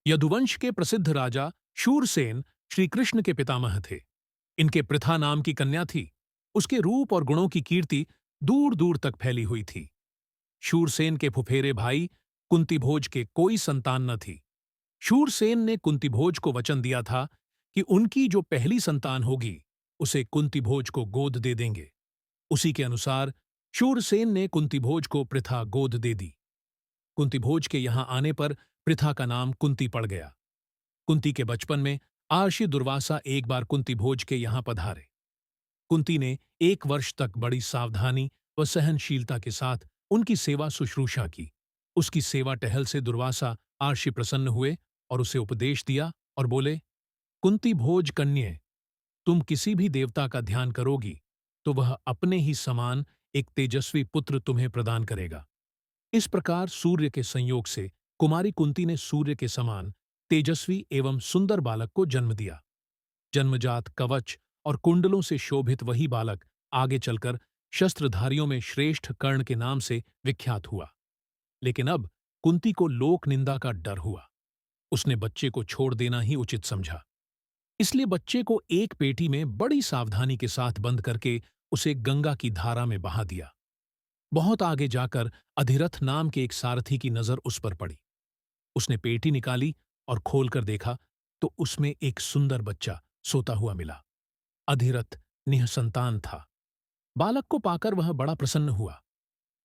यदुवंश के प्रसिद्ध राजा शूरसेन श्री कृष्ण के पितामह थे। इनके पृथा नाम की कन्या थी। उसके रूप और गुणों की कीर्ति दूर दूर तक फैली हुई थी। शूरसेन के फुफेरे भाई कुंतीभोज के कोई संतान न थी। शूरसेन ने कुंतीभोज को वचन दिया था कि उनकी जो पहली संतान होगी उसे कुंतीभोज को गोद दे देंगे। उसी के अनुसार शूरसेन ने कुंतीभोज को पृथा गोद दे दी। कुंतीभोज के यहां आने पर पृथा का नाम कुंती पड़ गया। कुंती के बचपन में आर्षि दुर्वासा एक बार कुंतीभोज के यहां पधारे। कुंती ने 1 वर्ष तक बड़ी सावधानी व सहनशीलता के साथ उनकी सेवा शुश्रूषा की। उसकी सेवा टहल से दुर्वासा आर्षि प्रसन्न हुए और उसे उपदेश दिया और बोले, कुंती भोज कन्ये, तुम किसी भी देवता का ध्यान करोगी तो वह अपने ही समान एक तेजस्वी पुत्र तुम्हें प्रदान करेगा। इस प्रकार सूर्य के संयोग से कुमारी कुंती ने सूर्य के समान तेजस्वी एवं सुंदर बालक को जन्म दिया। जन्मजात कवच और कुंडलों से शोभित वही बालक आगे चलकर शस्त्रधारियों में श्रेष्ठ कर्ण के नाम से विख्यात हुआ। लेकिन अब कुंती को लोक निंदा का डर हुआ। उसने बच्चे को छोड़ देना ही उचित समझा। इसलिए बच्चे को एक पेटी में बड़ी सावधानी के साथ बंद करके उसे गंगा की धारा में बहा दिया। बहुत आगे जाकर अधिरथ नाम के एक सारथी की नजर उस पर पड़ी। उसने पेटी निकाली और खोलकर देखा तो उसमें एक सुंदर बच्चा सोता हुआ मिला। अधिरथ निःसंतान था। बालक को पाकर वह बड़ा प्रसन्न हुआ।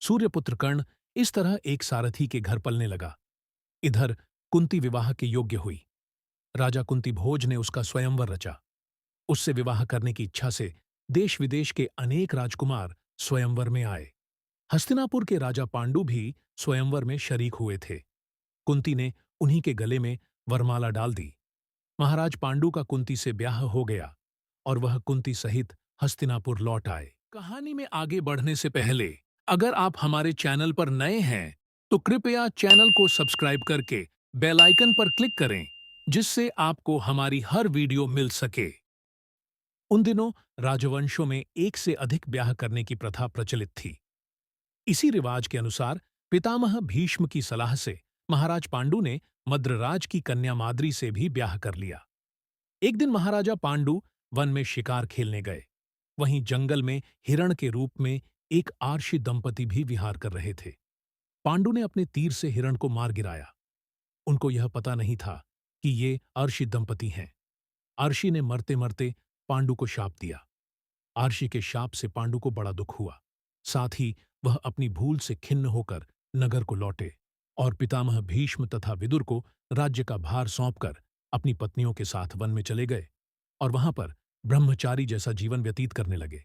सूर्यपुत्र कर्ण इस तरह एक सारथी के घर पलने लगा। इधर कुंती विवाह के योग्य हुई। राजा कुंती भोज ने उसका स्वयंवर रचा। उससे विवाह करने की इच्छा से देश विदेश के अनेक राजकुमार स्वयंवर में आए। हस्तिनापुर के राजा पांडु भी स्वयंवर में शरीक हुए थे। कुंती ने उन्हीं के गले में वरमाला डाल दी। महाराज पांडु का कुंती से ब्याह हो गया और वह कुंती सहित हस्तिनापुर लौट आए। कहानी में आगे बढ़ने से पहले अगर आप हमारे चैनल पर नए हैं तो कृपया चैनल को सब्सक्राइब करके बेल आइकन पर क्लिक करें, जिससे आपको हमारी हर वीडियो मिल सके। उन दिनों राजवंशों में एक से अधिक ब्याह करने की प्रथा प्रचलित थी। इसी रिवाज के अनुसार पितामह भीष्म की सलाह से महाराज पांडु ने मद्रराज की कन्या माद्री से भी ब्याह कर लिया। एक दिन महाराजा पांडु वन में शिकार खेलने गए। वहीं जंगल में हिरण के रूप में एक आर्षि दंपति भी विहार कर रहे थे। पांडु ने अपने तीर से हिरण को मार गिराया। उनको यह पता नहीं था कि ये आर्षि दंपति हैं। आर्षि ने मरते मरते पांडु को शाप दिया। आर्षि के शाप से पांडु को बड़ा दुख हुआ। साथ ही वह अपनी भूल से खिन्न होकर नगर को लौटे और पितामह भीष्म तथा विदुर को राज्य का भार सौंपकर अपनी पत्नियों के साथ वन में चले गए और वहां पर ब्रह्मचारी जैसा जीवन व्यतीत करने लगे।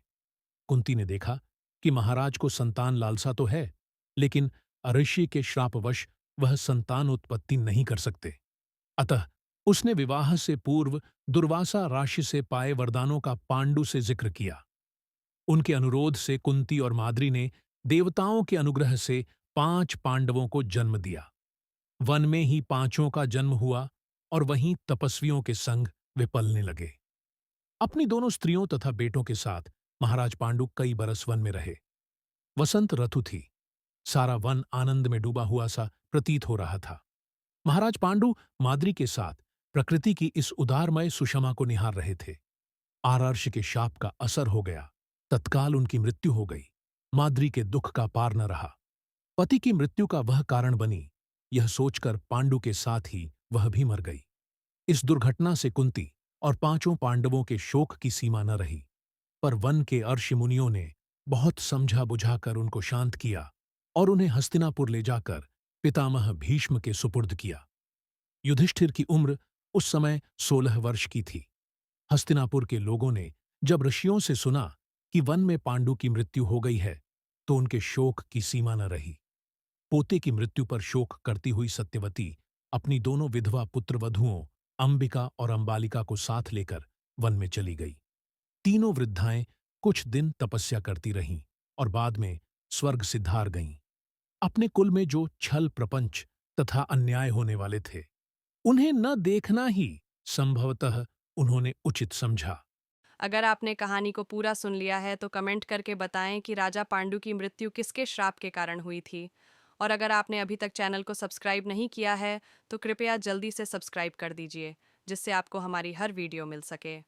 कुंती ने देखा कि महाराज को संतान लालसा तो है, लेकिन ऋषि के श्रापवश वह संतान उत्पत्ति नहीं कर सकते। अतः उसने विवाह से पूर्व दुर्वासा राशि से पाए वरदानों का पांडु से जिक्र किया। उनके अनुरोध से कुंती और माद्री ने देवताओं के अनुग्रह से 5 पांडवों को जन्म दिया। वन में ही पांचों का जन्म हुआ और वहीं तपस्वियों के संग वे पलने लगे। अपनी दोनों स्त्रियों तथा बेटों के साथ महाराज पांडु कई बरस वन में रहे। वसंत ऋतु थी। सारा वन आनंद में डूबा हुआ सा प्रतीत हो रहा था। महाराज पांडु माद्री के साथ प्रकृति की इस उदारमय सुषमा को निहार रहे थे। आर्ष के शाप का असर हो गया। तत्काल उनकी मृत्यु हो गई। माद्री के दुख का पार न रहा। पति की मृत्यु का वह कारण बनी, यह सोचकर पांडु के साथ ही वह भी मर गई। इस दुर्घटना से कुंती और 5 पांडवों के शोक की सीमा न रही। पर वन के ऋषि मुनियों ने बहुत समझा बुझाकर उनको शांत किया और उन्हें हस्तिनापुर ले जाकर पितामह भीष्म के सुपुर्द किया। युधिष्ठिर की उम्र उस समय 16 वर्ष की थी। हस्तिनापुर के लोगों ने जब ऋषियों से सुना कि वन में पांडु की मृत्यु हो गई है, तो उनके शोक की सीमा न रही। पोते की मृत्यु पर शोक करती हुई सत्यवती अपनी दोनों विधवा पुत्रवधुओं अंबिका और अंबालिका को साथ लेकर वन में चली गई। तीनों वृद्धाएं कुछ दिन तपस्या करती रहीं और बाद में स्वर्ग सिद्धार गईं। अपने कुल में जो छल प्रपंच तथा अन्याय होने वाले थे, उन्हें न देखना ही संभवतः उन्होंने उचित समझा। अगर आपने कहानी को पूरा सुन लिया है तो कमेंट करके बताएं कि राजा पांडु की मृत्यु किसके श्राप के कारण हुई थी और अगर आपने अभी तक चैनल को सब्सक्राइब नहीं किया है तो कृपया जल्दी से सब्सक्राइब कर दीजिए, जिससे आपको हमारी हर वीडियो मिल सके।